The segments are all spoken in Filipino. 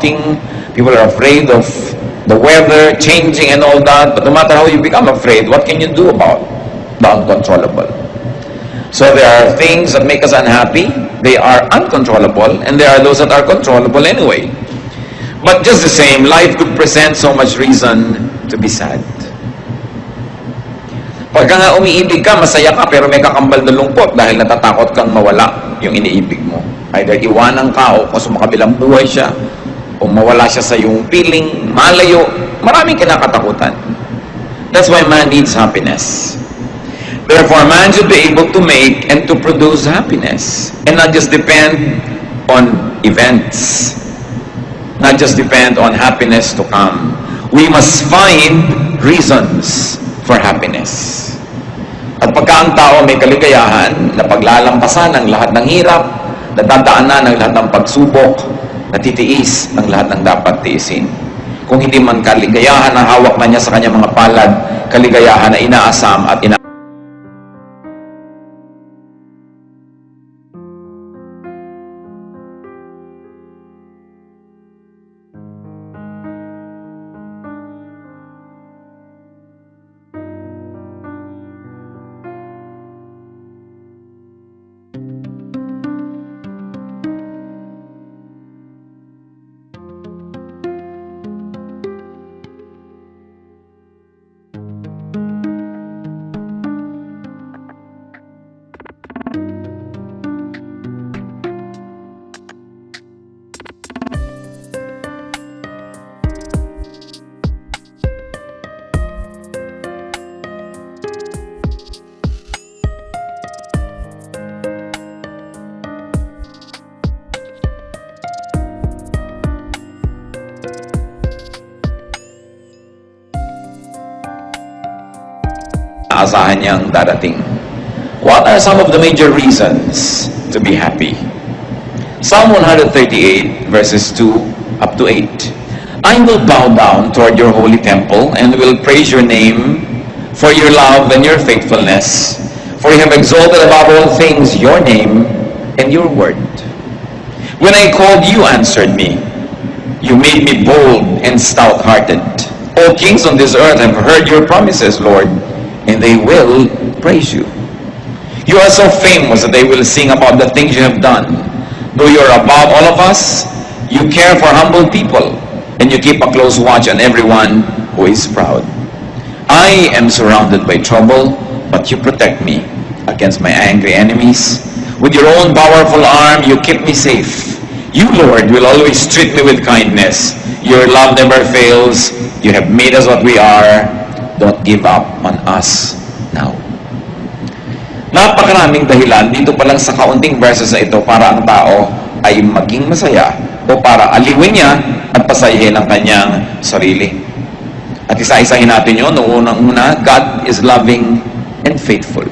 walking. People are afraid of the weather changing and all that. But no matter how you become afraid, what can you do about the uncontrollable? So there are things that make us unhappy. They are uncontrollable, and there are those that are controllable anyway. But just the same, life could present so much reason to be sad. Pagka nga umiibig ka, masaya ka, pero may kakambal na lungkot dahil natatakot kang mawala yung iniibig mo. Either iwanan ka o kung sumakabilang buhay siya, o mawala siya sa iyong feeling, malayo, maraming kinakatakutan. That's why man needs happiness. Therefore, man should be able to make and to produce happiness and not just depend on events, not just depend on happiness to come. We must find reasons for happiness. At pagka ang tao may kaligayahan na paglalampasan ng lahat ng hirap, nadadaanan ng lahat ng pagsubok, natitiis ng lahat ng dapat tiisin. Kung hindi man kaligayahan na hawak na niya sa kanyang mga palad, kaligayahan na inaasam at asahan niyang darating. What are some of the major reasons to be happy? Psalm 138 verses 2 up to 8. I will bow down toward your holy temple and will praise your name for your love and your faithfulness. For you have exalted above all things your name and your word. When I called, you answered me. You made me bold and stout-hearted. All kings on this earth have heard your promises, Lord, and they will praise you. You are so famous that they will sing about the things you have done. Though you are above all of us, you care for humble people, and you keep a close watch on everyone who is proud. I am surrounded by trouble, but you protect me against my angry enemies. With your own powerful arm, you keep me safe. You, Lord, will always treat me with kindness. Your love never fails. You have made us what we are. Don't give up on us now. Napakaraming dahilan dito pa lang sa kaunting verses na ito para ang tao ay maging masaya o para aliwin niya at pasayahin ang kanyang sarili. At isa-isahin natin yun. Noong unang-una, God is loving and faithful.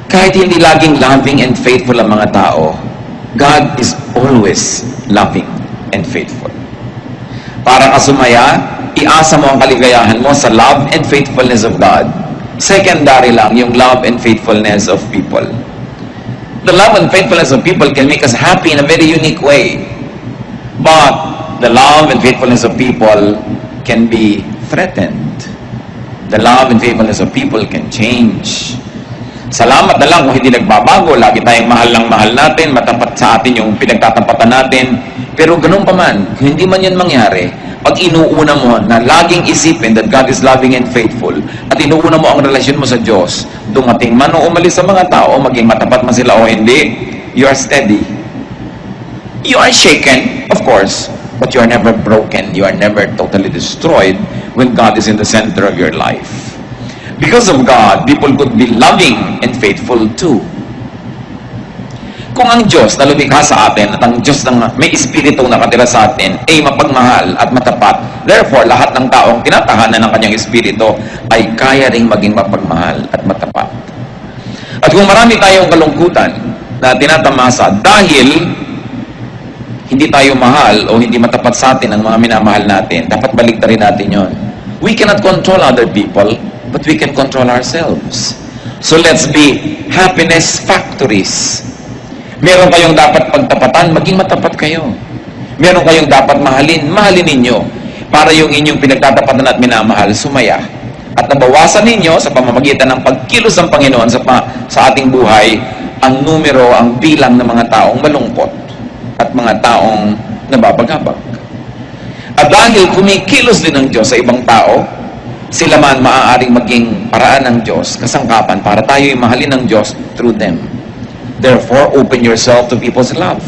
Kahit hindi laging loving and faithful ang mga tao, God is always loving and faithful. Para ka sumaya, iasa mo ang kaligayahan mo sa love and faithfulness of God. Secondary lang yung love and faithfulness of people. The love and faithfulness of people can make us happy in a very unique way. But the love and faithfulness of people can be threatened. The love and faithfulness of people can change. Salamat na lang kung hindi nagbabago. Lagi tayong mahal ng mahal natin, matapat sa atin yung pinagtatampatan natin. Pero ganun pa man, kung hindi man yun mangyari, pag inuuna mo na laging isipin that God is loving and faithful, at inuuna mo ang relasyon mo sa Diyos, dumating man o umalis sa mga tao, maging matapat man sila o hindi, you are steady. You are shaken, of course, but you are never broken. You are never totally destroyed when God is in the center of your life. Because of God, people could be loving and faithful too. Kung ang Diyos na lumikha sa atin at ang Diyos na may espiritu na nakatira sa atin ay mapagmahal at matapat, therefore, lahat ng taong tinatahanan ng kanyang espiritu ay kaya ring maging mapagmahal at matapat. At kung marami tayong kalungkutan na tinatamasa dahil hindi tayo mahal o hindi matapat sa atin ang mga minamahal natin, dapat baliktarin natin yon. We cannot control other people, but we can control ourselves. So let's be happiness factories. Meron kayong dapat pagtapatan, maging matapat kayo. Meron kayong dapat mahalin, mahalin ninyo para yung inyong pinagtatapatan at minamahal sumaya. At nabawasan ninyo sa pamamagitan ng pagkilos ng Panginoon sa ating buhay ang numero, ang bilang ng mga taong malungkot at mga taong nababagabag. At dahil kumikilos din ng Diyos sa ibang tao, sila man maaaring maging paraan ng Diyos, kasangkapan para tayo'y mahalin ng Diyos through them. Therefore, open yourself to people's love.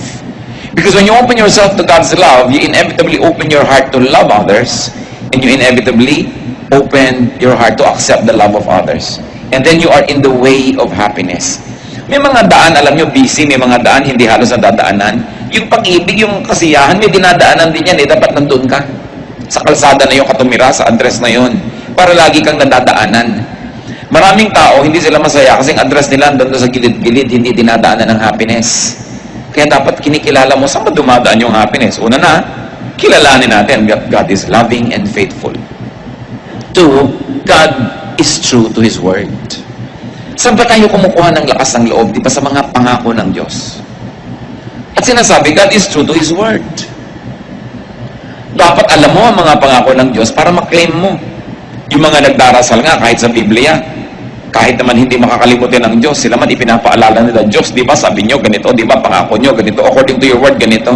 Because when you open yourself to God's love, you inevitably open your heart to love others, and you inevitably open your heart to accept the love of others. And then you are in the way of happiness. May mga daan, alam nyo, busy, may mga daan, hindi halos nadadaanan. Yung pag-ibig, yung kasiyahan, may dinadaanan din yan, dapat nandun ka. Sa kalsada na yung katumira, sa address na yun, para lagi kang nadadaanan. Maraming tao, hindi sila masaya kasi ang address nila doon sa gilid-gilid, hindi dinadaanan ng happiness. Kaya dapat kinikilala mo saan dumadaan yung happiness. Una na, kilalanin natin that God is loving and faithful. Two, God is true to His Word. Saan ba tayo kumukuha ng lakas ng loob? Di ba sa mga pangako ng Diyos? At sinasabi, God is true to His Word. Dapat alam mo ang mga pangako ng Diyos para maklaim mo. Yung mga nagdarasal nga, kahit sa Biblia, kahit naman hindi makakalimutin ng Diyos, sila man ipinapaalala nila, Diyos, di ba sabi nyo ganito, di ba pangako nyo ganito, according to your word ganito.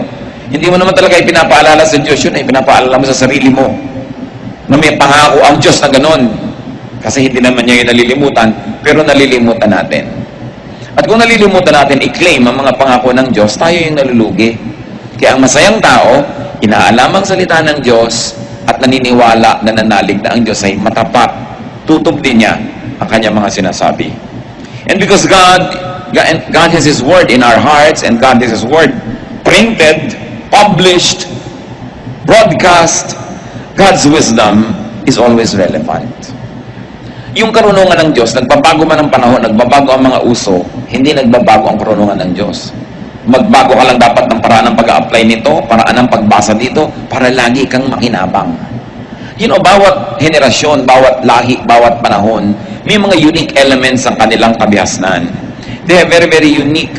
Hindi mo naman talaga ipinapaalala sa Diyos yun, ipinapaalala mo sa sarili mo na may pangako ang Diyos na ganon. Kasi hindi naman niya yung nalilimutan, pero nalilimutan natin. At kung nalilimutan natin i-claim ang mga pangako ng Diyos, tayo yung nalulugi. Kaya ang masayang tao, inaalam ang salita ng Diyos at naniniwala na nanalig na ang Diyos ay matapat. Tutup din niya ang kanyang mga sinasabi. And because God has His Word in our hearts, and God has His Word printed, published, broadcast, God's wisdom is always relevant. Yung karunungan ng Diyos, nagbabago man ang panahon, nagbabago ang mga uso, hindi nagbabago ang karunungan ng Diyos. Magbago ka lang dapat ng paraan ng pag-a-apply nito, paraan ng pagbasa dito, para lagi kang makinabang. You know, bawat henerasyon, bawat lahi, bawat panahon, may mga unique elements ang kanilang kabihasnan. They have very, very unique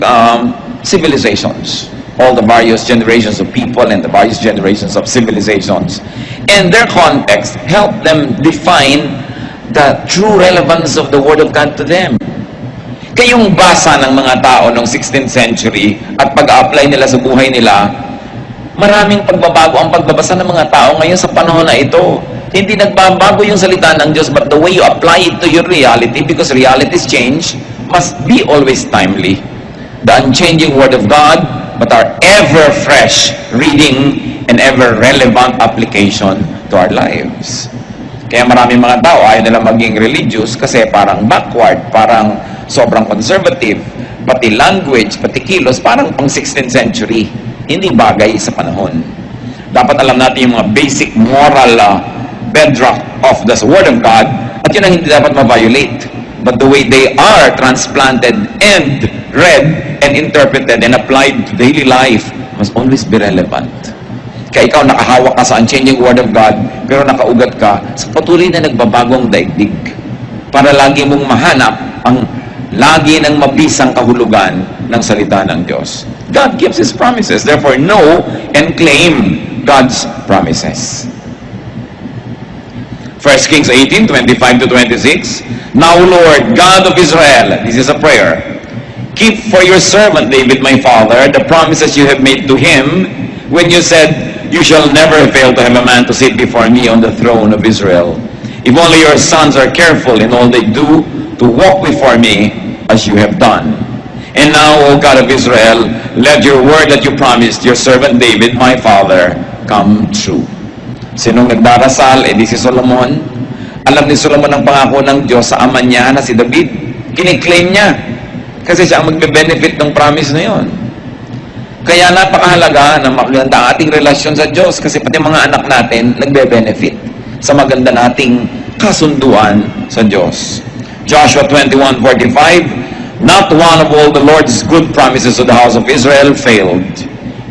civilizations. All the various generations of people and the various generations of civilizations. And their context help them define the true relevance of the Word of God to them. Kayong basa ng mga tao noong 16th century at pag-apply nila sa buhay nila, maraming pagbabago ang pagbabasa ng mga tao ngayon sa panahon na ito. Hindi nagbabago yung salita ng Diyos, but the way you apply it to your reality, because realities change, must be always timely. The unchanging Word of God, but our ever-fresh reading and ever-relevant application to our lives. Kaya maraming mga tao ayaw nila maging religious kasi parang backward, parang sobrang conservative, pati language, pati kilos, parang pang 16th century. Hindi bagay sa panahon. Dapat alam natin yung mga basic moral bedrock of the Word of God, at yun ang hindi dapat ma-violate. But the way they are transplanted and read and interpreted and applied to daily life must always be relevant. Kaya ikaw nakahawak ka sa unchanging Word of God, pero nakaugat ka sa patuloy na nagbabagong daigdig para lagi mong mahanap ang lagi ng mabisang kahulugan ng salita ng Diyos. God gives His promises. Therefore, know and claim God's promises. 1 Kings 18, 25 to 26. Now, Lord, God of Israel, this is a prayer, keep for your servant David, my father, the promises you have made to him when you said, you shall never fail to have a man to sit before me on the throne of Israel. If only your sons are careful in all they do to walk before me as you have done. And now, O God of Israel, let your word that you promised your servant David, my father, come true. Sinong nagdarasal? Di si Solomon. Alam ni Solomon ang pangako ng Diyos sa ama niya na si David. Kiniklaim niya. Kasi siya ang magbe-benefit ng promise na yon. Kaya napakahalaga na maganda ang ating relasyon sa Diyos kasi pati mga anak natin nagbe-benefit sa maganda nating kasunduan sa Diyos. Joshua 21:45, not one of all the Lord's good promises to the house of Israel failed.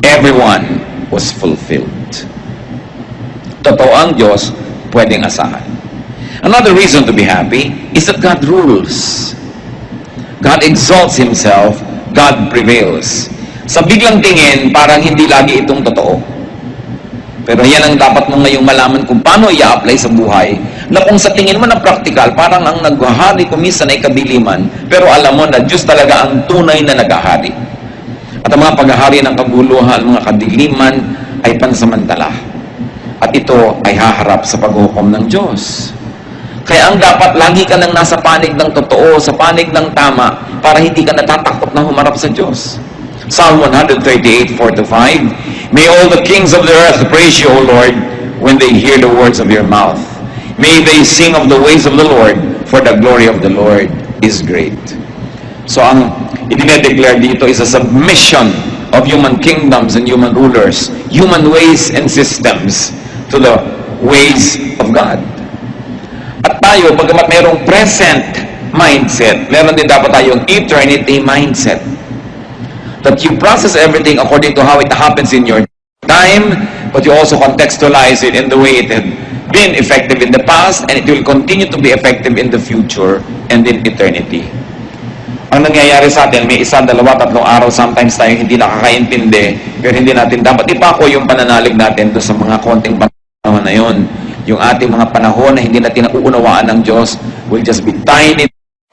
Everyone was fulfilled. Totoo ang Diyos, pwedeng asahan. Another reason to be happy is that God rules. God exalts Himself, God prevails. Sa biglang tingin, parang hindi lagi itong totoo. Pero yan ang dapat mo ngayong malaman kung paano i-apply sa buhay, na kung sa tingin mo na practical, parang ang naghahari kuminsan ay kadiliman, pero alam mo na Diyos talaga ang tunay na naghahari. At ang mga paghahari ng kaguluhan, mga kadiliman, ay pansamantala. At ito ay haharap sa paghukom ng Diyos. Kaya ang dapat, lagi ka nang nasa panig ng totoo, sa panig ng tama, para hindi ka natatakot na humarap sa Diyos. Psalm 138, 4-5, May all the kings of the earth praise you, O Lord, when they hear the words of your mouth. May they sing of the ways of the Lord, for the glory of the Lord is great. So ang idinedeclare dito is a submission of human kingdoms and human rulers, human ways and systems to the ways of God. At tayo, bagamat mayroong present mindset, meron din dapat tayong eternity mindset. That you process everything according to how it happens in your time, but you also contextualize it in the way it had been effective in the past, and it will continue to be effective in the future and in eternity. Ang nangyayari sa atin, may isa, dalawa, tatlong araw, sometimes tayo hindi nakakaintindi, pero hindi natin dapat ipako yung pananalig natin doon sa mga konting panahon na yun. Yung ating mga panahon na hindi natin nauunawaan ng Diyos will just be tiny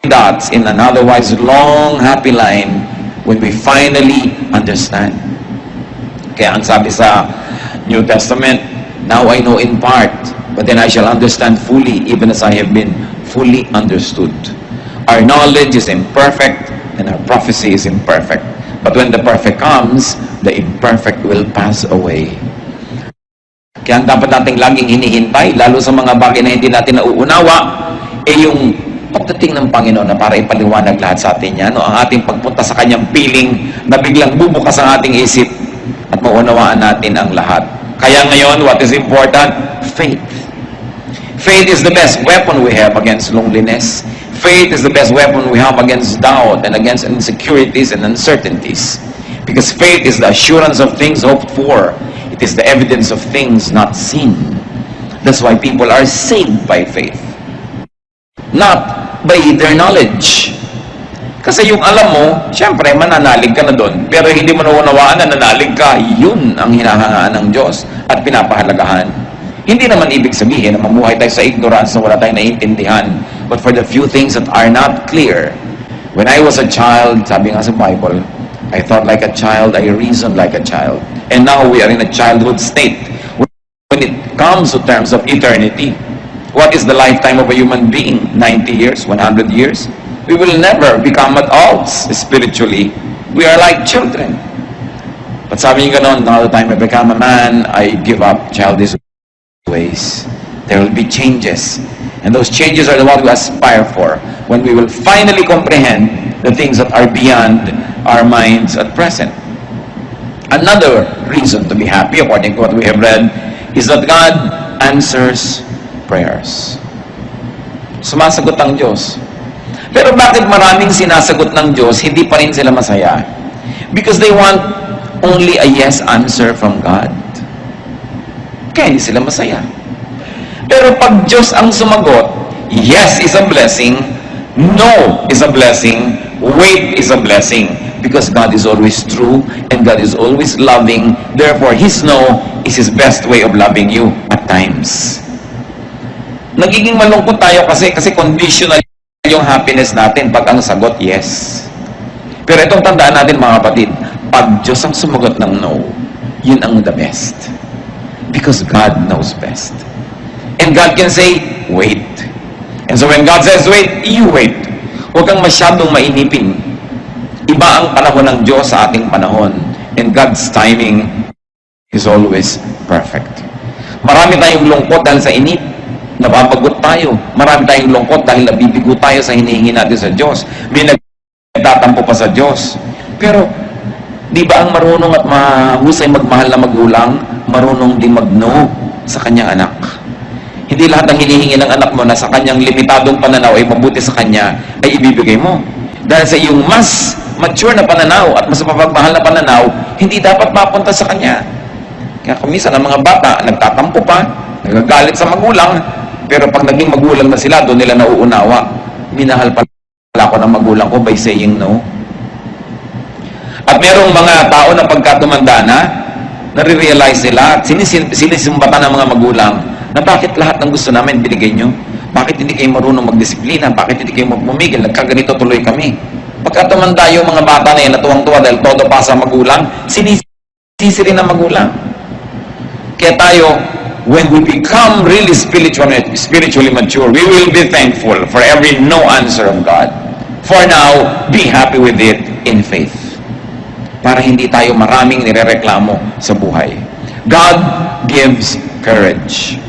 dots in an otherwise long, happy line when we finally understand. Kaya ang sabi sa New Testament, now I know in part, but then I shall understand fully, even as I have been fully understood. Our knowledge is imperfect, and our prophecy is imperfect. But when the perfect comes, the imperfect will pass away. Kaya ang dapat nating laging hinihintay, lalo sa mga bagay na hindi natin nauunawa, yung pagdating ng Panginoon na para ipaliwanag lahat sa atin yan, no? Ang ating pagpunta sa kanyang piling na biglang bubukas ang ating isip at maunawaan natin ang lahat. Kaya ngayon, what is important? Faith. Faith is the best weapon we have against loneliness. Faith is the best weapon we have against doubt and against insecurities and uncertainties. Because faith is the assurance of things hoped for. It is the evidence of things not seen. That's why people are saved by faith, not by their knowledge. Kasi yung alam mo, syempre, mananalig ka na doon. Pero hindi mo naunawaan na nanalig ka, yun ang hinahangaan ng Diyos at pinapahalagahan. Hindi naman ibig sabihin na mamuhay tayo sa ignorance na wala tayong naiintindihan. But for the few things that are not clear, when I was a child, sabi nga sa Bible, I thought like a child, I reasoned like a child. And now we are in a childhood state. When it comes to terms of eternity, what is the lifetime of a human being? 90 years? 100 years? We will never become adults spiritually. We are like children. But sabi niyo ganon, now the time I become a man, I give up childish ways. There will be changes. And those changes are the ones we aspire for when we will finally comprehend the things that are beyond our minds at present. Another reason to be happy, according to what we have read, is that God answers prayers. Sumasagot ang Diyos. Pero bakit maraming sinasagot ng Diyos, hindi pa rin sila masaya? Because they want only a yes answer from God. Kaya hindi sila masaya. Pero pag Diyos ang sumagot, yes is a blessing, no is a blessing, wait is a blessing. Because God is always true and God is always loving. Therefore, His no is His best way of loving you at times. Nagiging malungkot tayo kasi conditional yung happiness natin pag ang sagot, yes. Pero itong tandaan natin mga kapatid, pag Diyos ang sumagot ng no, yun ang the best. Because God knows best. And God can say, wait. And so when God says wait, you wait. Huwag kang masyadong mainipin. Iba ang panahon ng Diyos sa ating panahon. And God's timing is always perfect. Marami tayong lungkot dahil sa inip. Nababagot tayo. Marami tayong lungkot dahil nabibigo tayo sa hinihingi natin sa Diyos. May nagtatampo pa sa Diyos. Pero, di ba ang marunong at mahusay magmahal na magulang, marunong din mag-no sa kanyang anak? Hindi lahat ng hinihingi ng anak mo na sa kanyang limitadong pananaw ay mabuti sa kanya, ay ibibigay mo. Dahil sa iyong mas mature na pananaw at mas mapagmahal na pananaw, hindi dapat mapunta sa kanya. Kaya kuminsan ang mga bata, nagtatampo pa, nagagalit sa magulang, pero pag naging magulang na sila, doon nila nauunawa. Minahal pala ako ng magulang ko by saying no. At merong mga tao na pagkatumanda na, nare-realize nila at sinisimbatan ng mga magulang na bakit lahat ng gusto namin binigay nyo? Bakit hindi kayo marunong magdisiplina? Bakit hindi kayo magpumigil? Nagkaganito tuloy kami. Pagka tumanda yung mga bata na yun, natuwang-tuwa dahil todo pa sa magulang, sinisisi rin ng magulang. Kaya tayo, when we become really spiritually mature, we will be thankful for every no answer of God. For now, be happy with it in faith. Para hindi tayo maraming nirereklamo sa buhay. God gives courage.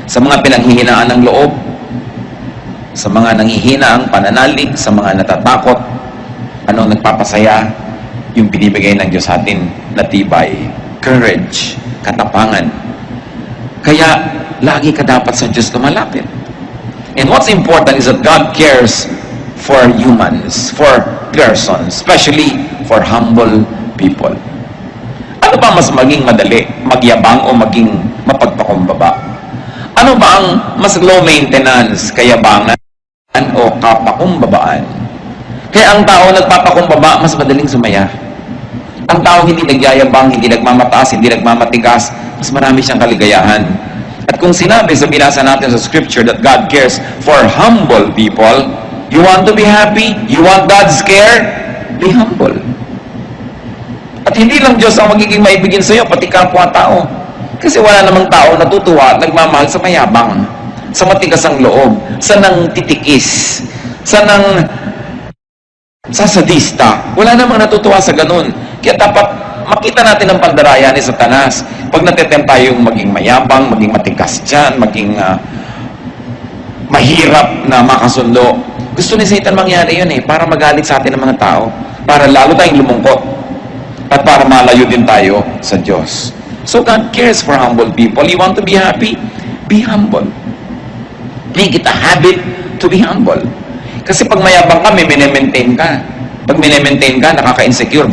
Sa mga pinanghihinaan ng loob, sa mga nanghihina ang pananalig, sa mga natatakot, ano nagpapasaya? Yung binibigay ng Diyos sa atin na tibay, courage, katapangan. Kaya, lagi ka dapat sa Diyos lumalapit. And what's important is that God cares for humans, for persons, especially for humble people. Ano ba mas maging madali? Magyabang o maging mapagpakumbaba? Ano ba ang mas low maintenance? Kayabangan o kapakumbabaan? Kaya ang tao nagpapakumbaba, mas madaling sumaya. Ang tao hindi nagyayabang, hindi nagmamataas, hindi nagmamatigas, mas marami siyang kaligayahan. At kung sinabi sa binasa natin sa scripture that God cares for humble people, you want to be happy? You want God's care? Be humble. At hindi lang Diyos ang magiging maibigin sa iyo, pati kapwa-tao. Kasi wala namang tao natutuwa, nagmamahal sa mayabang, sa matigas ang loob, sa nang titikis, sa nang sasadista. Wala namang natutuwa sa ganun. Kaya dapat makita natin ang pandaraya ni Satanas. Pag natetempt tayong maging mayabang, maging matigas dyan, maging mahirap na makasundo. Gusto ni Satan mangyari yun para magalit sa atin ng mga tao, para lalo tayong lumungkot, at para malayo din tayo sa Diyos. So God cares for humble people. You want to be happy? Be humble. Make it a habit to be humble. Kasi pag mayabang ka, may minemaintain ka. Pag minemaintain ka, nakaka-insecure.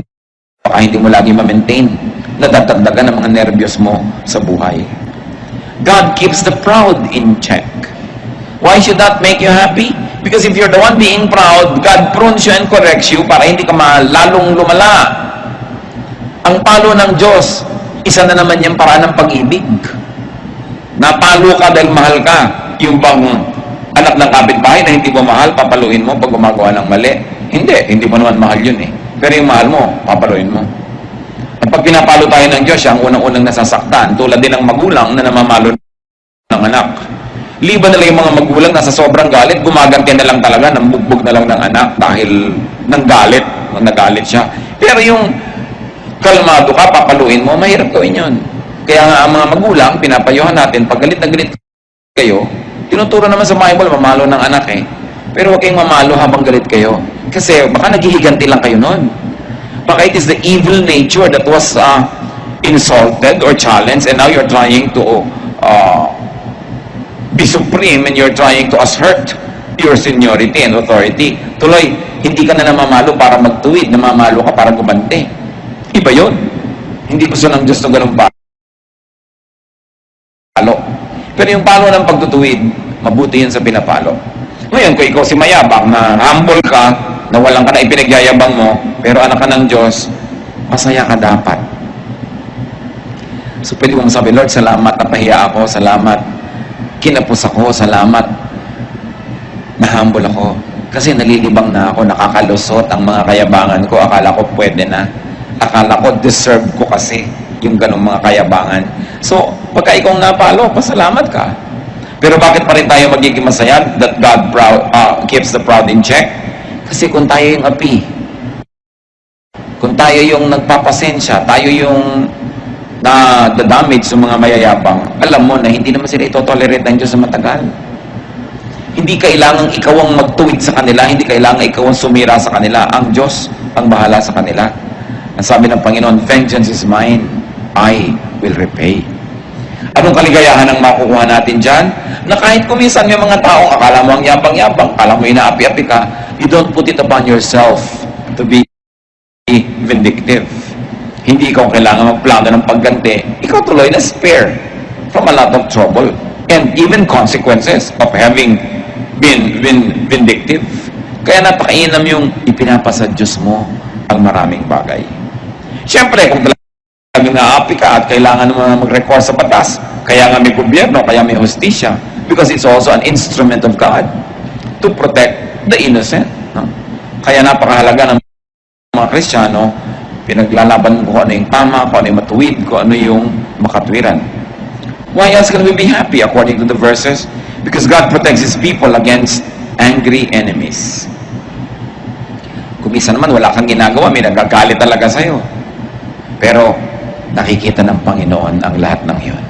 Baka hindi mo lagi ma-maintain. Nadadagdagan ng mga nervyos mo sa buhay. God keeps the proud in check. Why should that make you happy? Because if you're the one being proud, God prunes you and corrects you para hindi ka lalong lumala. Ang palo ng Diyos, isa na naman yung paraan ng pag-ibig. Napalo ka dahil mahal ka. Yung bang anak ng kapitbahay na hindi mo mahal, papaluin mo pag gumagawa ng mali. Hindi mo naman mahal yun Pero yung mahal mo, papaluin mo. At pag pinapalo tayo ng Diyos, siya ang unang-unang nasasaktan. Tulad din ng magulang na namamalo ng anak. Liban na lang yung mga magulang na sa sobrang galit, gumaganti na lang talaga, nambugbog na lang ng anak dahil nagalit siya. Pero yung kalmado ka, papaluin mo, mahirap gawin yun. Kaya nga ang mga magulang, pinapayuhan natin, pag galit na galit kayo, tinuturo naman sa Bible, mamalo ng anak Pero huwag kayong mamalo habang galit kayo. Kasi baka naghihiganti lang kayo nun. Baka it is the evil nature that was insulted or challenged and now you're trying to be supreme and you're trying to assert your seniority and authority. Tuloy, hindi ka na namamalo para magtuwid, namamalo ka para gumante. Iba yun. Hindi gusto ng Diyos na ganun palo. Pero yung palo ng pagtutuwid, mabuti yun sa pinapalo. Ngayon, kung ikaw si mayabang, na humble ka, na walang ka na ipinagyayabang mo, pero anak ka ng Diyos, masaya ka dapat. So pwede mong sabi, Lord, salamat, napahiya ako, salamat, kinapos ako, salamat, na humble ako. Kasi nalilibang na ako, nakakalusot ang mga kayabangan ko, akala ko pwede na. Akala ko, deserve ko kasi yung ganong mga kayabangan. So, pagka ikaw napalo, pasalamat ka. Pero bakit pa rin tayo magiging masaya that God keeps the proud in check? Kasi kung tayo yung api, kung tayo yung nagpapasensya, tayo yung na-damage sa mga mayayabang, alam mo na hindi naman sila ito-tolerate ng Diyos sa matagal. Hindi kailangang ikaw ang magtuwid sa kanila, hindi kailangang ikaw ang sumira sa kanila. Ang Diyos ang bahala sa kanila. Ang sabi ng Panginoon, vengeance is mine, I will repay. Anong kaligayahan ang makukuha natin dyan? Na kahit kuminsan yung mga taong akala mo ang yabang-yabang, akala mo inaapi-api ka, you don't put it upon yourself to be vindictive. Hindi ikaw kailangan magplano ng pagganti. Ikaw tuloy na spare from a lot of trouble and even consequences of having been vindictive. Kaya napakainam yung ipinapasa Diyos mo ang maraming bagay. Siyempre, kung kami nga api ka at kailangan naman mag-record sa batas. Kaya nga may gobyerno, kaya may hustisya. Because it's also an instrument of God to protect the innocent. No? Kaya napakahalaga ng mga Kristiyano, pinaglalaban mo kung ano yung tama, kung ano yung matuwid, kung ano yung makatwiran. Why else can we be happy according to the verses? Because God protects His people against angry enemies. Kung minsan naman wala kang ginagawa, may nagagalit talaga sa'yo. Pero nakikita ng Panginoon ang lahat ng iyon.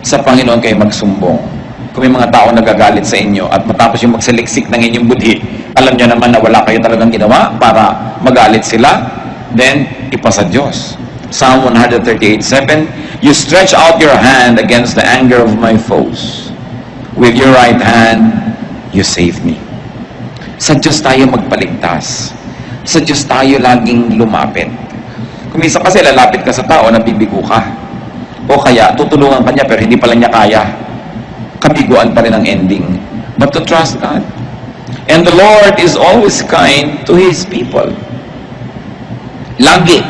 Sa Panginoon kayo magsumbong. Kung may mga tao nagagalit sa inyo at matapos yung magsaliksik ng inyong budhi, alam niyo naman na wala kayo talagang ginawa para magalit sila, then ipasa Diyos. Psalm 138:7, You stretch out your hand against the anger of my foes. With your right hand, you save me. Sa Diyos tayo magpaligtas. Sa Diyos tayo laging lumapit. Kung minsan kasi lalapit ka sa tao, nabibigo ka. O kaya, tutulungan ka niya pero hindi pala niya kaya. Kabiguan pa rin ang ending. But to trust God. And the Lord is always kind to His people. Lagi.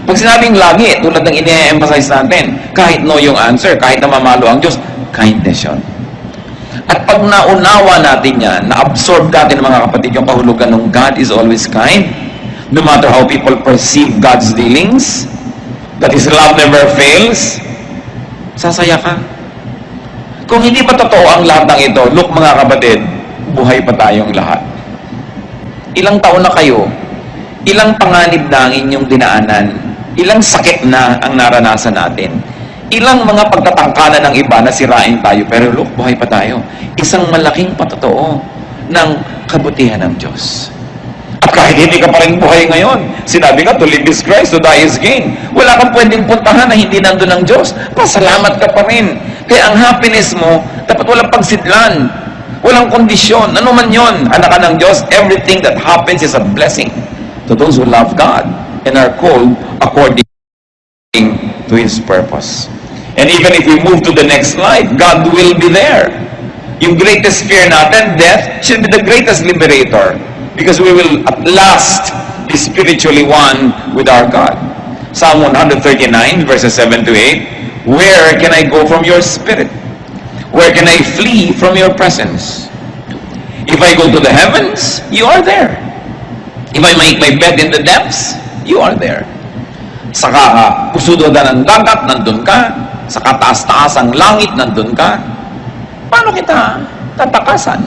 Pag sinabing lagi, tulad ng ini-emphasize natin, kahit no yung answer, kahit na mamalo ang Diyos, kindness yun. At pag naunawa natin yan, na-absorb natin mga kapatid yung kahulugan ng God is always kind, no matter how people perceive God's dealings, that His love never fails, sasaya ka. Kung hindi pa totoo ang lahat ng ito, look mga kapatid, buhay pa tayong lahat. Ilang taon na kayo, ilang panganib na ang inyong dinaanan, ilang sakit na ang naranasan natin, ilang mga pagtatangkalan ng iba na sirain tayo, pero look, buhay pa tayo. Isang malaking patotoo ng kabutihan ng Diyos. At kahit hindi ka pa rin buhay ngayon, sinabi ka, to live is Christ, to die is gain. Wala kang pwedeng puntahan na hindi nandun ng Diyos. Pasalamat ka pa rin. Kaya ang happiness mo, dapat walang pagsidlan. Walang kondisyon. Ano man yon, anak ka ng Diyos, everything that happens is a blessing to those who love God and are called according to His purpose. And even if we move to the next slide, God will be there. Yung greatest fear natin, death, should be the greatest liberator. Because we will at last be spiritually one with our God. Psalm 139 verses 7 to 8, Where can I go from your spirit? Where can I flee from your presence? If I go to the heavens, you are there. If I make my bed in the depths, you are there. Sa pusudodan ng dagat, nandun ka. Sa kataas-taas ang langit, nandun ka. Paano kita tatakasan?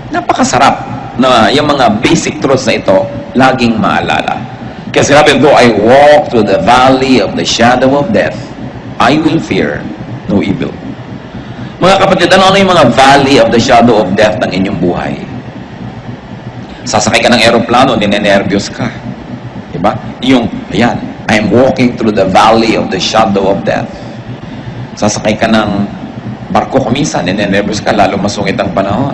Napakasarap na yung mga basic truths na ito laging maalala. Kasi sabi, though I walk through the valley of the shadow of death, I will fear no evil. Mga kapatid, ano yung mga valley of the shadow of death ng inyong buhay? Sasakay ka ng aeroplano, ninenervyos ka. Diba? Yung, ayan, I am walking through the valley of the shadow of death. Sasakay ka ng barko kumisan, ninenervyos ka, lalo masungit ang panahon.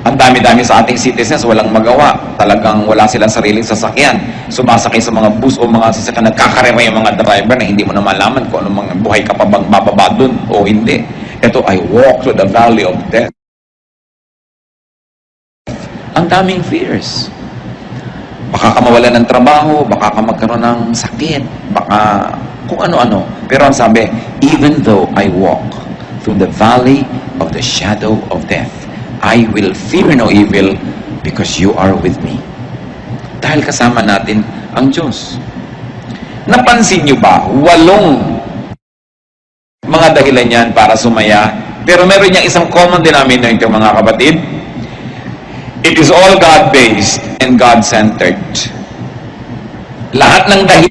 Ang dami-dami sa ating citizens, walang magawa. Talagang wala silang sariling sasakyan. Sumasakay sa mga bus o mga sasakyan, nagkakarera yung mga driver na hindi mo na malaman kung anong mga buhay ka pa bang mababa dun o hindi. Ito, I walk through the valley of death. Ang daming fears. Baka ka mawalan ng trabaho, baka ka magkaroon ng sakit, baka kung ano-ano. Pero ang sabi, even though I walk through the valley of the shadow of death, I will fear no evil because you are with me. Dahil kasama natin ang Diyos. Napansin niyo ba, 8 mga dahilan yan para sumaya, pero meron niyang isang common denominator, mga kapatid. It is all God-based and God-centered. Lahat ng dahilan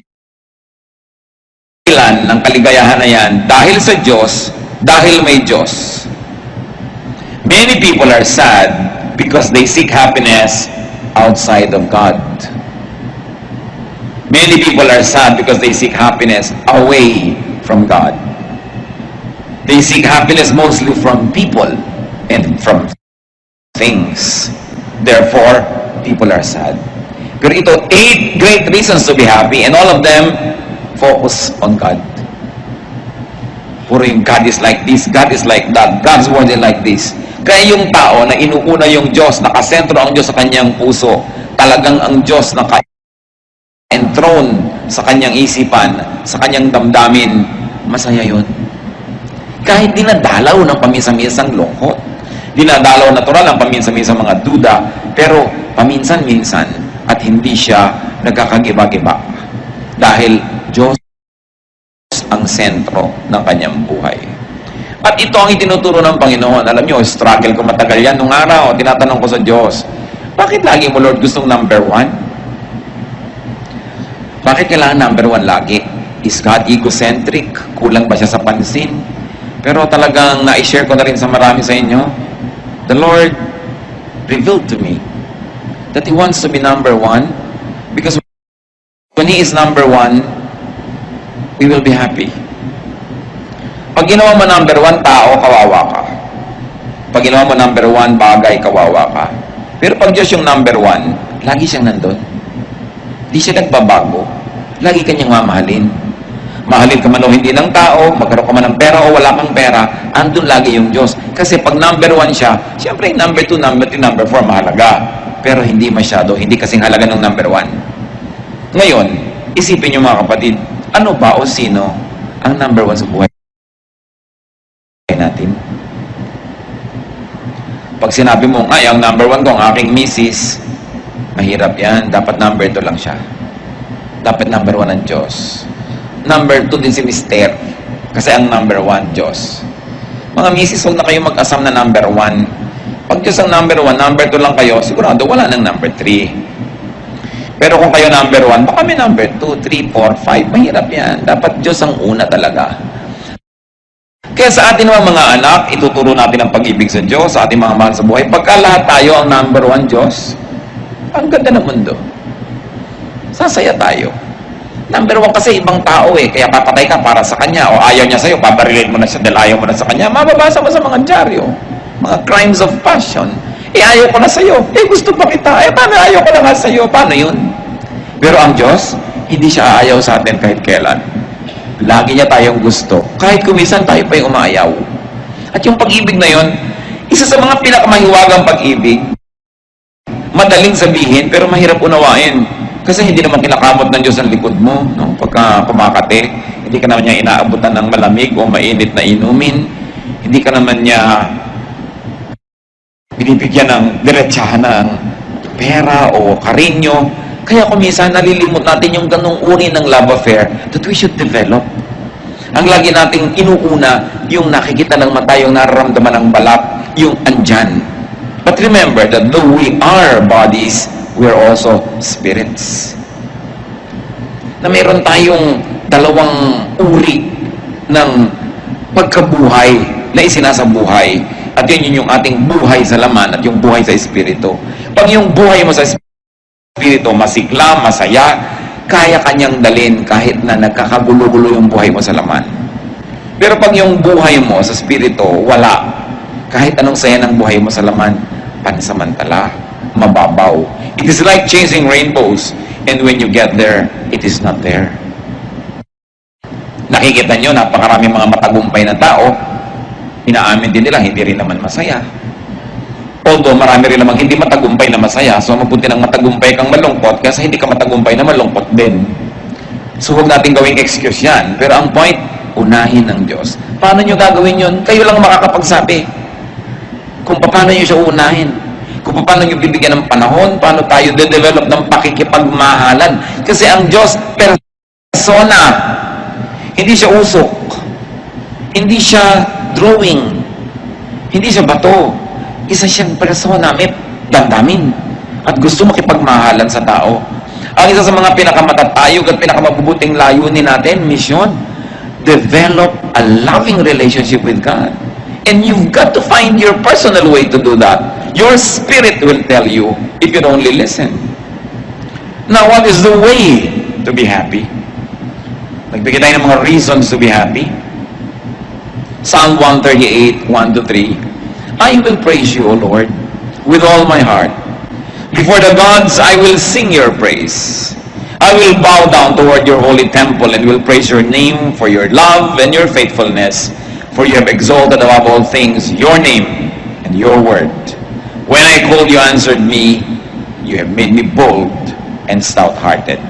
ng kaligayahan na yan, dahil sa Diyos, dahil may Diyos. Many people are sad because they seek happiness outside of God. Many people are sad because they seek happiness away from God. They seek happiness mostly from people and from things. Therefore, people are sad. Pero ito, 8 great reasons to be happy, and all of them focus on God. Puro yung God is like this, God is like that, God's word is like this. Kaya yung tao na inuuna yung Diyos, nakasentro ang Diyos sa kanyang puso, talagang ang Diyos na enthroned sa kanyang isipan, sa kanyang damdamin, masaya yun. Kahit dinadalaw ng paminsan-minsang lungkot, dinadalaw natural ang paminsan-minsang mga duda, pero paminsan-minsan at hindi siya nagkakagiba-giba. Dahil Diyos ang sentro ng kanyang buhay. At ito ang itinuturo ng Panginoon. Alam nyo, struggle ko matagal yan. Nung araw, tinatanong ko sa Diyos, bakit lagi mo, Lord, gustong number 1? Bakit kailangan number 1 lagi? Is God egocentric? Kulang ba siya sa pansin? Pero talagang na-share ko na rin sa marami sa inyo, the Lord revealed to me that He wants to be number 1 because when He is number 1, we will be happy. Pag ginawa mo number 1 tao, kawawa ka. Pag ginawa mo number 1 bagay, kawawa ka. Pero pag Diyos yung number 1, lagi siyang nandun. Di siya nagbabago. Lagi kanyang mamahalin. Mahalin ka man o hindi ng tao, magkaroon ka man ng pera o wala kang pera, andun lagi yung Diyos. Kasi pag number 1 siya, siyempre number 2, number 3, number 4, mahalaga. Pero hindi masyado, hindi kasing halaga ng number 1. Ngayon, isipin niyo mga kapatid, ano ba o sino ang number 1 sa buhay natin? Pag sinabi mo, ay, ang number 1 ko, ang aking misis, mahirap yan. Dapat number 2 lang siya. Dapat number 1 ang Diyos. Number 2 din si Mister. Kasi ang number 1, Diyos. Mga misis, huwag na kayo mag-asam na number 1. Pag Diyos ang number 1, number 2 lang kayo, sigurado wala nang number 3. Pero kung kayo number 1, baka may number 2, 3, 4, 5. Mahirap yan. Dapat Diyos ang una talaga. Kaya sa atin mga anak, ituturo natin ang pag-ibig sa Diyos, sa ating mga mahal sa buhay. Pagka lahat tayo ang number 1 Diyos, ang ganda ng mundo. Sasaya tayo. Number 1 kasi ibang tao kaya papatay ka para sa kanya, o ayaw niya sa'yo, paparilate mo na siya dahil ayaw mo na sa kanya. Mababasa mo sa mga dyaryo, mga crimes of passion. Ayaw ko na sa'yo. Gusto pa kita. Paano ayaw ko na nga sa'yo? Paano yun? Pero ang Diyos, hindi siya aayaw sa atin kahit kailan. Lagi niya tayong gusto. Kahit kumisan tayo pa yung umaayaw. At yung pag-ibig na yun, isa sa mga pinakamahiwagang pag-ibig, madaling sabihin, pero mahirap unawain. Kasi hindi naman kinakamot ng Diyos ang likod mo, no? Pagka pumakate, hindi ka naman niya inaabutan ng malamig o mainit na inumin. Hindi ka naman niya binibigyan ng diretsahan ng pera o karinyo. Kaya kuminsan nalilimot natin yung ganong uri ng love affair that we should develop. Ang lagi nating inuuna, yung nakikita ng mata, yung nararamdaman ng balat, yung andyan. But remember that though we are bodies, we are also spirits. Na meron tayong dalawang uri ng pagkabuhay na isinasabuhay. At yun yung ating buhay sa laman at yung buhay sa espiritu. Pag yung buhay mo sa espiritu masigla, masaya, kaya kanyang dalin kahit na nagkakagulo-gulo yung buhay mo sa laman. Pero pag yung buhay mo sa espiritu wala, kahit anong saya ng buhay mo sa laman, pansamantala, mababaw. It is like chasing rainbows, and when you get there, it is not there. Nakikita nyo, napakaraming mga matagumpay na tao, inaamin din nila, hindi rin naman masaya. Although marami rin namang hindi matagumpay na masaya, so mabuti ng matagumpay kang malungkot kasi hindi ka matagumpay na malungkot din. So huwag natin gawing excuse yan. Pero ang point, unahin ng Diyos. Paano nyo gagawin yun? Kayo lang makakapagsabi. Kung paano nyo siya unahin. Kung paano nyo bibigyan ng panahon, paano tayo de-develop ng pakikipagmahalan. Kasi ang Diyos, persona. Hindi siya usok. Hindi siya drawing. Hindi siya bato. Isa siyang persona, may damdamin. At gusto makipagmahalan sa tao. Ang isa sa mga pinakamatatayog at pinakamabubuting layunin natin, mission, develop a loving relationship with God. And you've got to find your personal way to do that. Your spirit will tell you if you only listen. Now, what is the way to be happy? Nagbigay tayo ng mga reasons to be happy. Psalm 138, 1-3. I will praise you, O Lord, with all my heart. Before the gods, I will sing your praise. I will bow down toward your holy temple and will praise your name for your love and your faithfulness, for you have exalted above all things your name and your word. When I called, you answered me. You have made me bold and stout-hearted.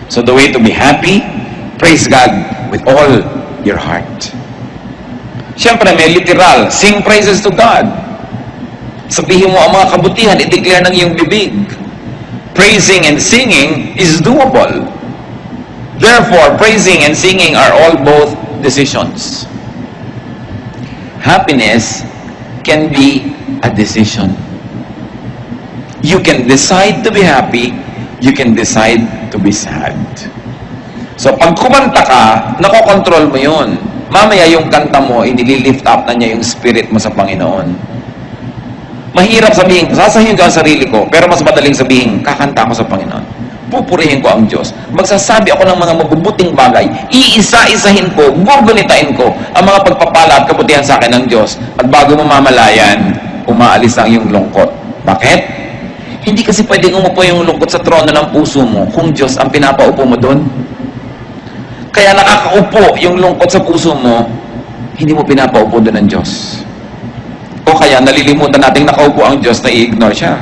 So the way to be happy, praise God with all your heart. Siyempre, may literal, sing praises to God. Sabihin mo ang mga kabutihan, i-declare ng iyong bibig. Praising and singing is doable. Therefore, praising and singing are all both decisions. Happiness can be a decision. You can decide to be happy, you can decide to be sad. So, pag kumanta ka, nakokontrol mo yun. Mamaya yung kanta mo, inililift up na niya yung spirit mo sa Panginoon. Mahirap sabihin, sasahin ko ang sarili ko, pero mas madaling sabihin, kakanta ko sa Panginoon. Pupurihin ko ang Diyos. Magsasabi ako ng mga mabubuting bagay. Iisa-isahin ko, gugunitain ko ang mga pagpapala at kabutihan sa akin ng Diyos. At bago mo mamalayan, umaalis ang iyong lungkot. Bakit? Hindi kasi pwedeng umupo yung lungkot sa trono ng puso mo kung Diyos ang pinapaupo mo doon. Kaya nakakaupo yung lungkot sa puso mo, hindi mo pinapaupo doon ng Diyos. O kaya nalilimutan nating nakaupo ang Diyos na i-ignore siya.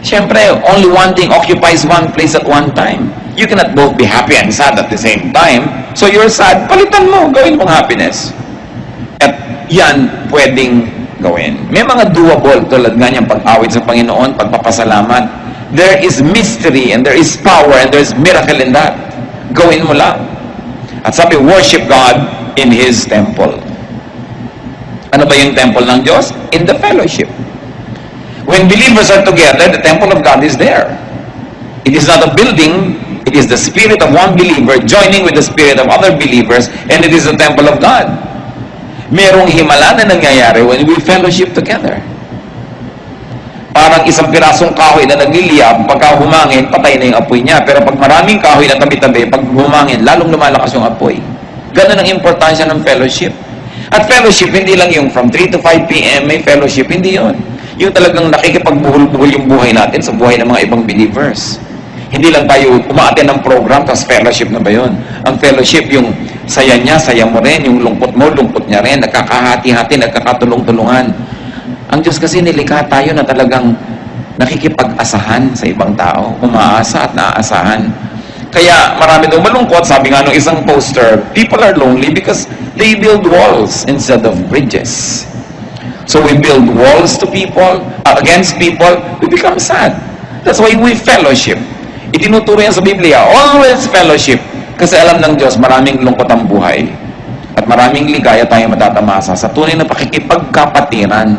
Siyempre, only one thing occupies one place at one time. You cannot both be happy and sad at the same time. So you're sad, palitan mo, gawin mong happiness. At yan, pwedeng gawin. May mga doable tulad nga niyang pag-awit sa Panginoon, pagpapasalamat. There is mystery and there is power and there is miracle in that. Gawin mo lang. At sabi, worship God in His temple. Ano ba yung temple ng Diyos? In the fellowship. When believers are together, the temple of God is there. It is not a building, it is the spirit of one believer joining with the spirit of other believers, and it is the temple of God. Merong himala na nangyayari when we fellowship together. Parang isang pirasong kahoy na nagliliyab, pagka humangin, patay na yung apoy niya. Pero pag maraming kahoy na tabi-tabi, pag humangin, lalong lumalakas yung apoy. Ganun ang importansya ng fellowship. At fellowship, hindi lang yung from 3 to 5 p.m. may fellowship, hindi yun. Yung talagang nakikipagbuhol-buhol yung buhay natin sa buhay ng mga ibang believers. Hindi lang tayo umaattend ng program, tapos fellowship na ba yun? Ang fellowship, yung saya niya, saya mo rin, yung lungkot mo, lungkot niya rin, nagkakahati-hati, nagkakatulong-tulungan. Ang Diyos kasi nilikha tayo na talagang nakikipag-asahan sa ibang tao, umaasa at naaasahan. Kaya marami daw malungkot, sabi nga nung isang poster, people are lonely because they build walls instead of bridges. So we build walls to people, against people, we become sad. That's why we fellowship. Itinuturo yan sa Biblia, always fellowship. Kasi alam ng Diyos, maraming lungkot ang buhay. At maraming ligaya tayo matatamasa sa tunay na pakikipagkapatiran.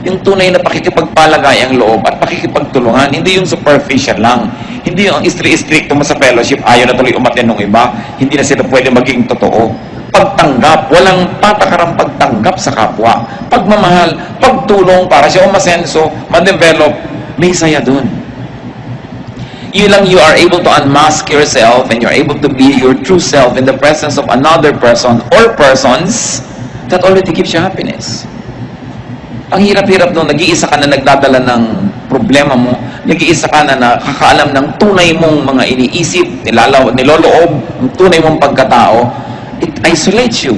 Yung tunay na pakikipagpalagay ang loob at pakikipagtulungan. Hindi yung superficial lang. Hindi yung istri-istrikto mo sa fellowship, ayaw na tuloy umatin ng iba. Hindi na sila pwede maging totoo. Pagtanggap, walang patakarang pagtanggap sa kapwa. Pagmamahal, pagtulong para siya umasenso, ma-develop, may saya dun. You lang, you are able to unmask yourself and you're able to be your true self in the presence of another person or persons that already gives you happiness. Ang hirap-hirap nung nag-iisa ka na nagdadala ng problema mo, nag-iisa ka na nakakaalam ng tunay mong mga iniisip, niloloob, ang tunay mong pagkatao, it isolates you.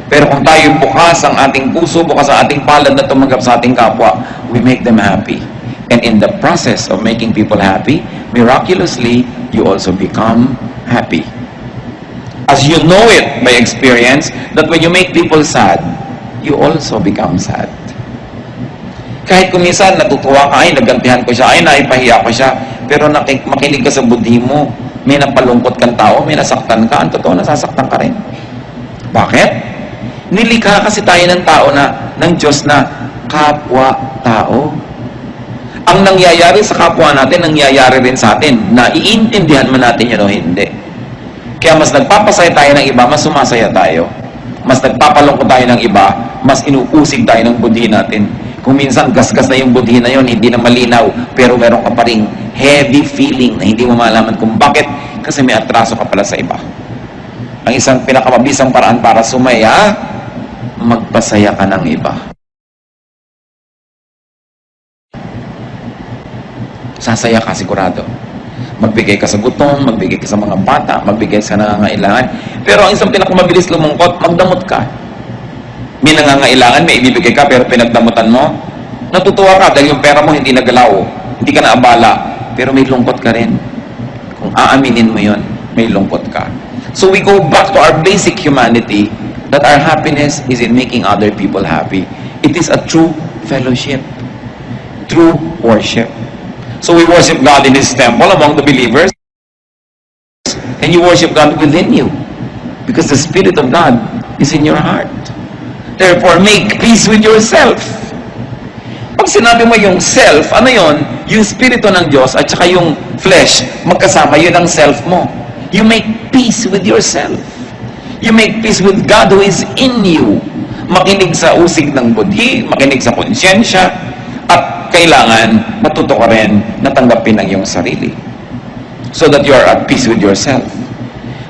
Pero kung tayo bukas ang ating puso, bukas ang ating palad na tumanggap sa ating kapwa, we make them happy. And in the process of making people happy, miraculously, you also become happy. As you know it by experience, that when you make people sad, you also become sad. Kahit kung minsan natutuwa ka, ay nagantihan ko siya, ay naipahiya ko siya, pero makinig ka sa budhi mo, may napalungkot kang tao, may nasaktan ka, ang totoo nasasaktan ka rin. Bakit? Nilikha kasi tayo ng tao na, ng Diyos na kapwa-tao. Ang nangyayari sa kapwa natin, nangyayari rin sa atin, na iintindihan man natin yun o hindi. Kaya mas nagpapasaya tayo ng iba, mas sumasaya tayo. Mas nagpapalungkot tayo ng iba, mas inuusig tayo ng budhi natin. Kung minsan gasgas na yung budhi na yun, hindi na malinaw, pero meron ka pa ring heavy feeling na hindi mo malaman kung bakit, kasi may atraso ka pala sa iba. Ang isang pinakamabisang paraan para sumaya, magpasaya ka ng iba. Sasaya ka sigurado. Magbigay ka sa gutom, magbigay ka sa mga bata, magbigay sa nangangailangan. Pero ang isang pinakamabilis lumungkot, magdamot ka. May nangangailangan, may ibibigay ka, pero pinagdamutan mo, natutuwa ka dahil yung pera mo hindi nagalaw, hindi ka naabala, pero may lungkot ka rin. Kung aaminin mo yun, may lungkot ka. So we go back to our basic humanity, that our happiness is in making other people happy. It is a true fellowship, true worship. So we worship God in His temple among the believers, and you worship God within you, because the Spirit of God is in your heart. Therefore, make peace with yourself. Pag sinabi mo yung self, ano yon? Yung spirito ng Diyos at saka yung flesh, magkasama, yun ang self mo. You make peace with yourself. You make peace with God who is in you. Makinig sa usig ng budhi, makinig sa konsyensya, at kailangan matuto ka rin na tanggapin ang iyong sarili. So that you are at peace with yourself.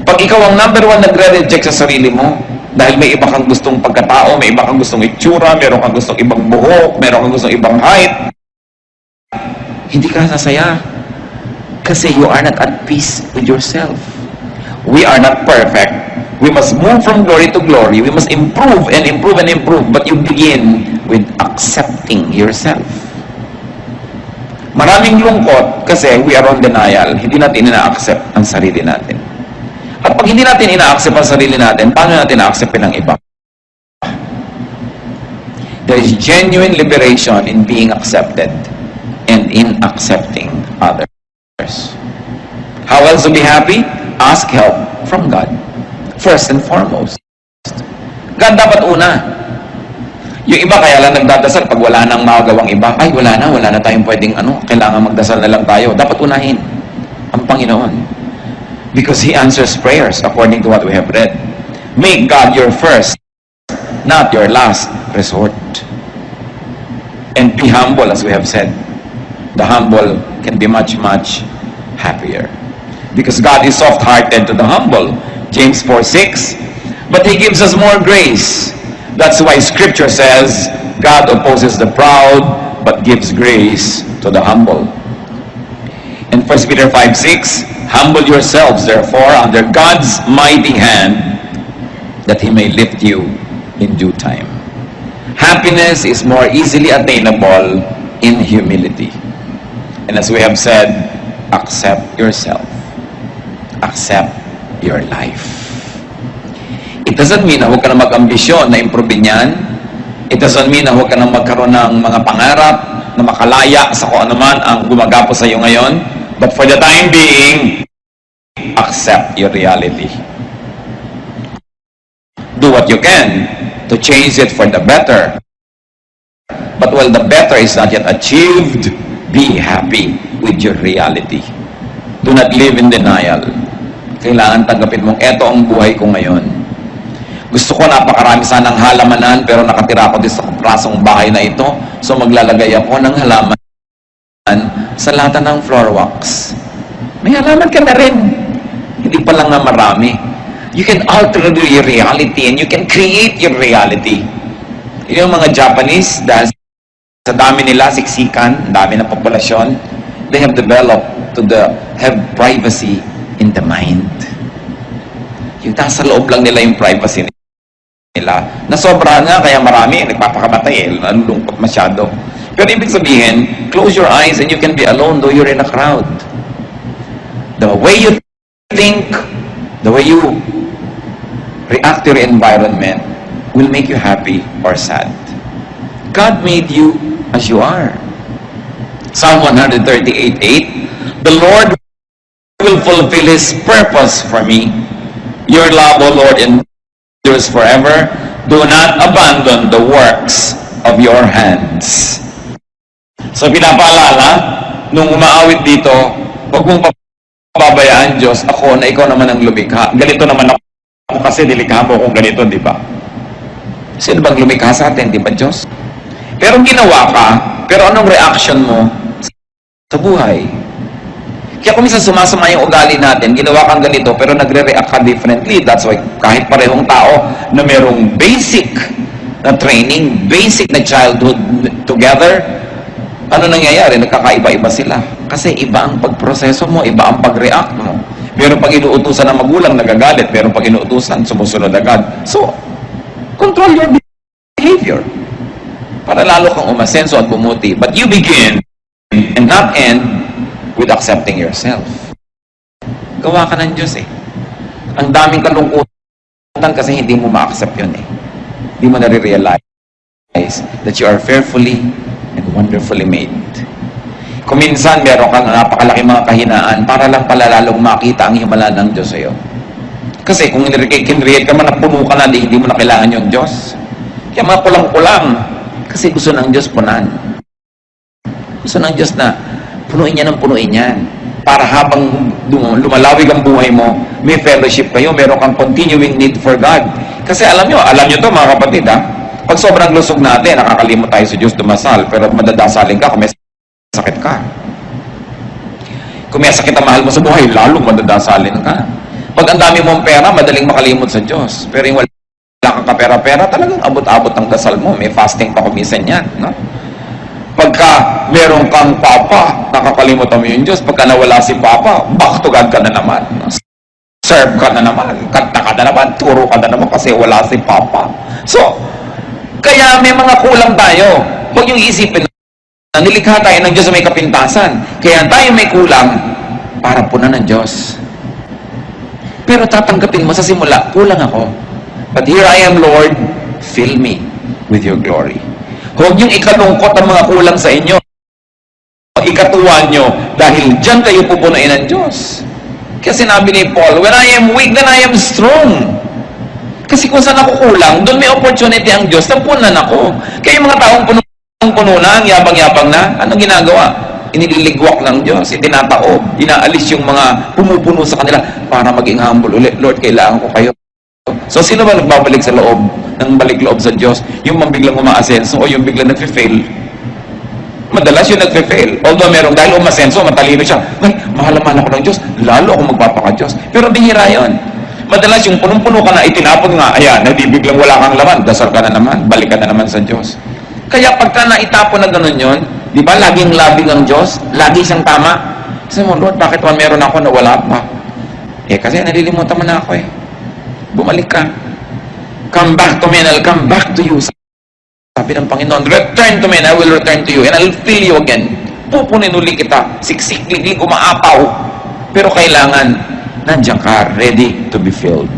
Pag ikaw ang number one nagre-reject sa sarili mo, dahil may iba kang gustong pagkatao, may iba kang gustong itsura, meron kang gustong ibang buhok, meron kang gustong ibang height, hindi ka sasaya. Kasi you are not at peace with yourself. We are not perfect. We must move from glory to glory. We must improve and improve and improve. But you begin with accepting yourself. Maraming lungkot kasi we are on denial. Hindi natin ina-accept ang sarili natin. At pag hindi natin ina-accept ang sarili natin, paano natin na-acceptin ang iba? There is genuine liberation in being accepted and in accepting others. How else to be happy? Ask help from God. First and foremost. God dapat una. Yung iba kaya lang nagdadasal pag wala nang magawang iba. Ay, wala na tayong pwedeng kailangan magdasal na lang tayo. Dapat unahin ang Panginoon. Because He answers prayers according to what we have read. Make God your first, not your last resort. And be humble, as we have said. The humble can be much, much happier. Because God is soft-hearted to the humble. James 4:6. But He gives us more grace. That's why Scripture says, God opposes the proud, but gives grace to the humble. And 1 Peter 5:6, humble yourselves, therefore, under God's mighty hand, that He may lift you in due time. Happiness is more easily attainable in humility. And as we have said, accept yourself. Accept your life. It doesn't mean na huwag ka na mag-ambisyon na improvein yan. It doesn't mean na huwag ka na magkaroon ng mga pangarap na makalaya sa kung anuman ang gumagapo sa iyo ngayon. But for the time being, accept your reality. Do what you can to change it for the better. But while the better is not yet achieved, be happy with your reality. Do not live in denial. Kailangan tanggapin mong eto ang buhay ko ngayon. Gusto ko napakarami sanang halamanan pero nakatira ako din sa prasong bahay na ito. So maglalagay ako ng halaman sa lata ng floor wax. May halaman ka na rin. Hindi pa lang nga marami. You can alter your reality and you can create your reality. Yung mga Japanese, dahil sa dami nila, siksikan, dami ng populasyon, they have developed have privacy in the mind. Yung nasa loob lang nila yung privacy nila. Nasobra nga, kaya marami, nagpapakamatay, nalulungkot masyado. Pero ibig sabihin, close your eyes and you can be alone though you're in a crowd. The way you think, the way you react to your environment will make you happy or sad. God made you as you are. Psalm 138:8, the Lord will fulfill His purpose for me. Your love, O Lord, endures forever. Do not abandon the works of your hands. So pinapaalala, nung umaawit dito, huwag mong pababayaan, Diyos, ako na ikaw naman ang lumikha. Ganito naman ako kasi nilikha mo kung ganito, di ba? Sino bang lumikha sa atin, di ba, Diyos? Pero ginawa ka, pero anong reaction mo sa buhay? Kaya kung minsan sumasama yung ugali natin, ginawa kang ganito, pero nagre-react ka differently. That's why kahit parehong tao na merong basic na training, basic na childhood together, ano nangyayari? Nagkakaiba-iba sila. Kasi iba ang pagproseso mo, iba ang pag-react mo. Meron pag inuutusan ng magulang, nagagalit. Meron pag inuutusan, sumusunod agad. So, control your behavior para lalo kang umasenso at bumuti. But you begin and not end with accepting yourself. Gawa ka ng Diyos eh. Ang daming kalungkutan kasi hindi mo ma-accept yun eh. Hindi mo nare-realize that you are fearfully and wonderfully made. Kung minsan meron kang napakalaki mga kahinaan, para lang pala lalong makita ang himala ng Diyos sa'yo. Kasi kung kinreate ka man na puno ka na, hindi mo na kailangan yung Diyos. Kaya mga kulang-kulang. Kasi gusto ng Diyos punan. Gusto ng Diyos na punuin niya ng punuin yan. Para habang lumalawig ang buhay mo, may fellowship kayo, meron kang continuing need for God. Kasi alam nyo to mga kapatid ha, pag sobrang lusog natin, nakakalimot tayo sa Diyos dumasal, pero madadasalin ka kung may sakit ka. Kung may sakit ang mahal mo sa buhay, lalong madadasalin ka. Pag ang dami mong pera, madaling makalimot sa Diyos. Pero yung wala kang kapera-pera, talagang abot-abot ang dasal mo. May fasting pa kumisan yan. No? Pagka meron kang papa, nakakalimot mo yung Diyos. Pagka nawala si papa, back to God ka na naman. No? Serve ka na naman. Kanta ka na naman. Turo ka na naman kasi wala si papa. So, kaya may mga kulang tayo. Huwag yung isipin na nilikha tayo ng Diyos na may kapintasan. Kaya tayo may kulang para punan ng Diyos. Pero tatanggapin mo sa simula, kulang ako. But here I am, Lord, fill me with your glory. Huwag niyong ikalungkot ang mga kulang sa inyo. Ikatuwa nyo dahil dyan kayo pupunain ng Diyos. Kasi sinabi ni Paul, when I am weak, then I am strong. Kasi kung saan ako kulang, doon may opportunity ang Diyos, tampunan ako. Kaya yung mga taong puno na, ang yabang-yabang na, anong ginagawa? Iniligwak ng Diyos, itinataob, inaalis yung mga pumupuno sa kanila para maging humble ulit. Lord, kailangan ko kayo. So, sino ba nagbabalik sa loob ng balik loob sa Diyos? Yung biglang umaasenso o yung biglang nagfe-fail? Madalas yung nagfe-fail. Although merong dahil umasenso, matalino siya. Ay, mahal-mahal ako ng Diyos. Lalo ako magpapaka-Diyos. Pero bihira yun. Madalas yung punong-puno ka na, itinapon nga, ayan, hindi biglang wala kang laman, dasal ka na naman, balik ka na naman sa Diyos. Kaya pagka naitapon na gano'n yun, di ba, laging labing ang Diyos, lagi siyang tama. Sabi mo, Lord, bakit man meron ako na wala pa? Eh, kasi nalilimutan mo na ako eh. Bumalik ka. Come back to me and I'll come back to you. Sabi ng Panginoon, return to me and I will return to you and I'll fill you again. Pupunin uli kita, siksik-liglig, umaapaw. Pero kailangan, nandiyan ka, ready to be filled.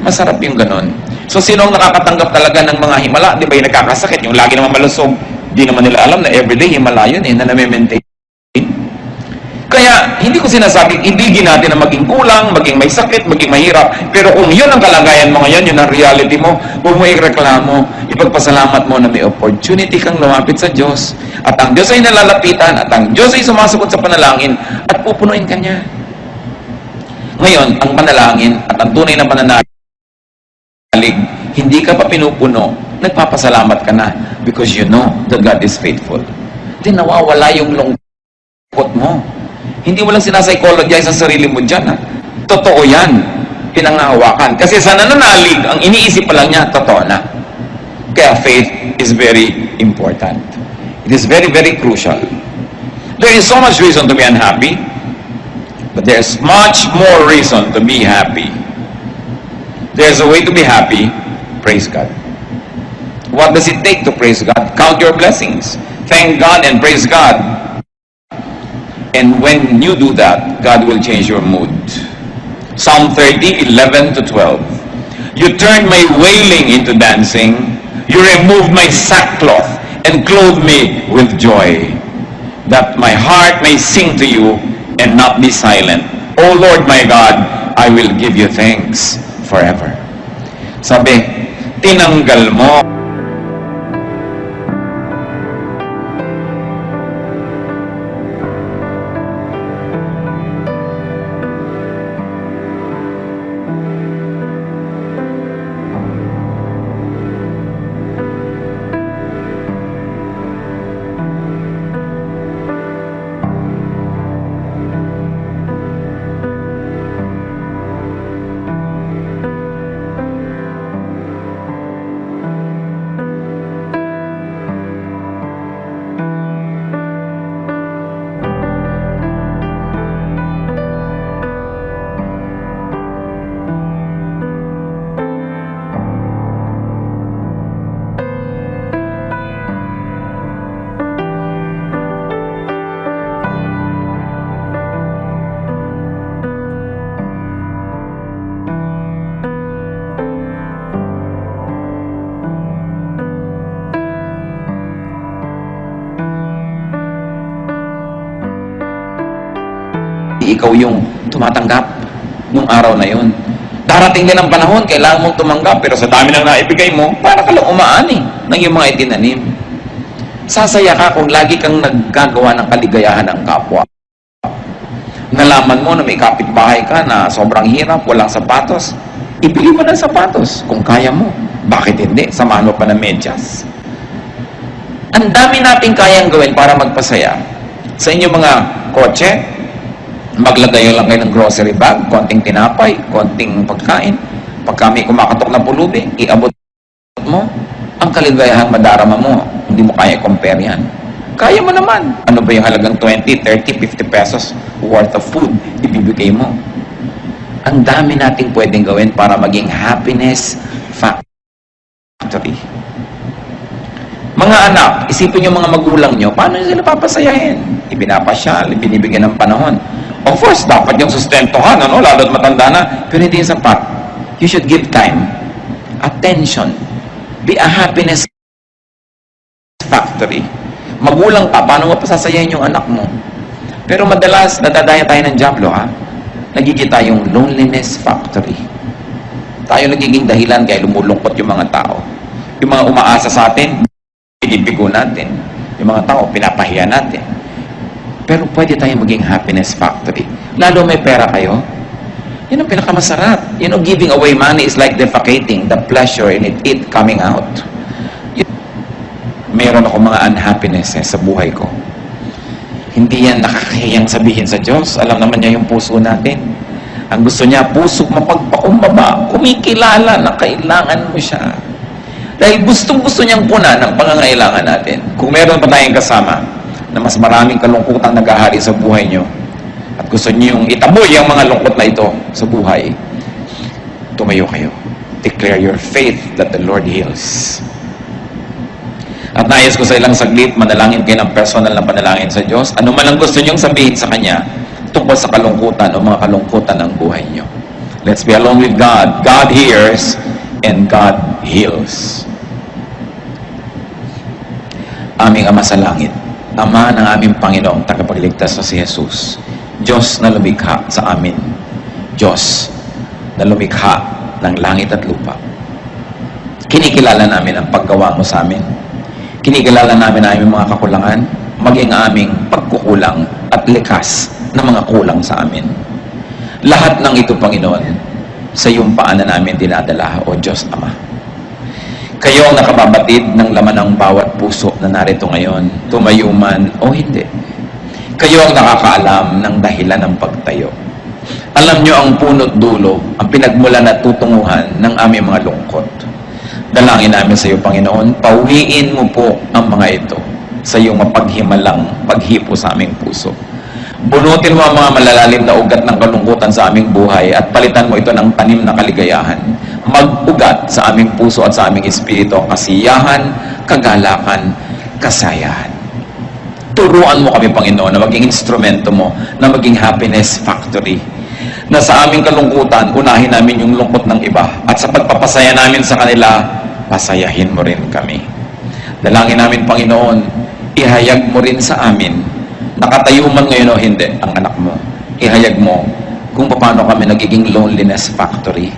Masarap yung ganon. So, sino ang nakakatanggap talaga ng mga himala? Di ba yung nagkakasakit? Yung lagi naman malusog, di naman nila alam na everyday himala yun na nami-maintain. Kaya, hindi ko sinasabing ibigin natin na maging kulang, maging may sakit, maging mahirap. Pero kung yun ang kalagayan mo ngayon, yun ang reality mo, huwag mo ireklamo, ipagpasalamat mo na may opportunity kang lumapit sa Diyos. At ang Diyos ay nalalapitan, at ang Diyos ay sumasagot sa panalangin, at pupunuin ka niya. Ngayon, ang panalangin at ang tunay na pananalig, hindi ka pa pinupuno, nagpapasalamat ka na because you know that God is faithful. Hindi nawawala yung lungkot mo. Hindi mo lang sinapsychologize sa sarili mo dyan. Ha? Totoo yan. Pinangahawakan. Kasi sa nananalig, ang iniisip pa lang niya, totoo na. Kaya faith is very important. It is very, very crucial. There is so much reason to be unhappy, but there's much more reason to be happy. There's a way to be happy. Praise God. What does it take to praise God? Count your blessings. Thank God and praise God. And when you do that, God will change your mood. Psalm 30, 11 to 12. You turned my wailing into dancing. You removed my sackcloth and clothed me with joy, that my heart may sing to you and not be silent. O Lord my God, I will give you thanks forever. Sabi, tinanggal mo hindi ikaw yung tumatanggap nung araw na yun. Darating din ang panahon, kailangan mong tumanggap, pero sa dami ng naibigay mo, para ka lang umaani ng iyong mga itinanim. Sasaya ka kung lagi kang naggagawa ng kaligayahan ng kapwa. Nalaman mo na may kapitbahay ka na sobrang hirap, walang sapatos, ibili mo ng sapatos kung kaya mo. Bakit hindi? Samahan mo pa ng medyas. Ang dami nating kayang gawin para magpasaya. Sa inyong mga kotse, maglagay lang kayo ng grocery bag, konting tinapay, konting pagkain. Pagka may kumakatok na pulubi, iabot mo. Ang kaligayahang madarama mo, hindi mo kaya i-compare yan. Kaya mo naman. Ano ba yung halagang 20, 30, 50 pesos worth of food ibibigay mo? Ang dami nating pwedeng gawin para maging happiness factory. Mga anak, isipin yung mga magulang nyo, paano nyo sila papasayahin? Ibinapasyal, ibinibigyan ng panahon. Of course, dapat yung sustentuhan, ano? Lalo't matanda na, pero hindi yung sapat. You should give time, attention, be a happiness factory. Magulang ka, paano mo pasasayahin yung anak mo? Pero madalas, nadadaya tayo ng diablo, ha? Nagiging tayong loneliness factory. Tayo nagiging dahilan kaya lumulungkot yung mga tao. Yung mga umaasa sa atin, pinipigo natin. Yung mga tao, pinapahiya natin. Pero pwede tayong maging happiness factory. Lalo may pera kayo, yun ang pinakamasarap. You know, giving away money is like defecating, the pleasure in it coming out. Meron ako mga unhappinesses sa buhay ko. Hindi yan nakakahiyang sabihin sa Diyos. Alam naman niya yung puso natin. Ang gusto niya, puso mapagpakumbaba, kumikilala na kailangan mo siya. Dahil gustong-gusto niyang punan ang pangangailangan natin. Kung meron pa tayong kasama na mas maraming kalungkutang naghahari sa buhay niyo at gusto niyo yung itaboy ang mga lungkot na ito sa buhay, tumayo kayo. Declare your faith that the Lord heals. At nais ko sa ilang saglit, manalangin kayo ng personal na panalangin sa Diyos. Ano man ang gusto niyong sabihin sa Kanya tungkol sa kalungkutan o mga kalungkutan ng buhay niyo. Let's be alone with God. God hears and God heals. Aming Ama sa langit, Ama ng aming Panginoong tagapagligtas na si Jesus, Diyos na lumikha sa amin, Diyos na lumikha ng langit at lupa. Kinikilala namin ang paggawa mo sa amin. Kinikilala namin ang aming mga kakulangan, maging aming pagkukulang at likas na mga kulang sa amin. Lahat ng ito, Panginoon, sa iyong paanan namin dinadala, O Diyos Ama. Kayo ang nakababatid ng laman ng bawat puso na narito ngayon, tumayo man o hindi. Kayo ang nakakaalam ng dahilan ng pagtayo. Alam nyo ang punot dulo, ang pinagmulan at tutunguhan ng aming mga lungkot. Dalangin namin sa iyo, Panginoon, pauwiin mo po ang mga ito sa iyong mapaghimalang paghipo sa aming puso. Bunutin mo ang mga malalalim na ugat ng kalungkutan sa aming buhay at palitan mo ito ng tanim na kaligayahan. Mag-ugat sa aming puso at sa aming espiritu ang kasiyahan, kagalakan, kasayahan. Turuan mo kami, Panginoon, na maging instrumento mo, na maging happiness factory. Na sa aming kalungkutan, unahin namin yung lungkot ng iba. At sa pagpapasaya namin sa kanila, pasayahin mo rin kami. Dalangin namin, Panginoon, ihayag mo rin sa amin, nakatayo man ngayon o hindi, ang anak mo. Ihayag mo kung paano kami nagiging loneliness factory.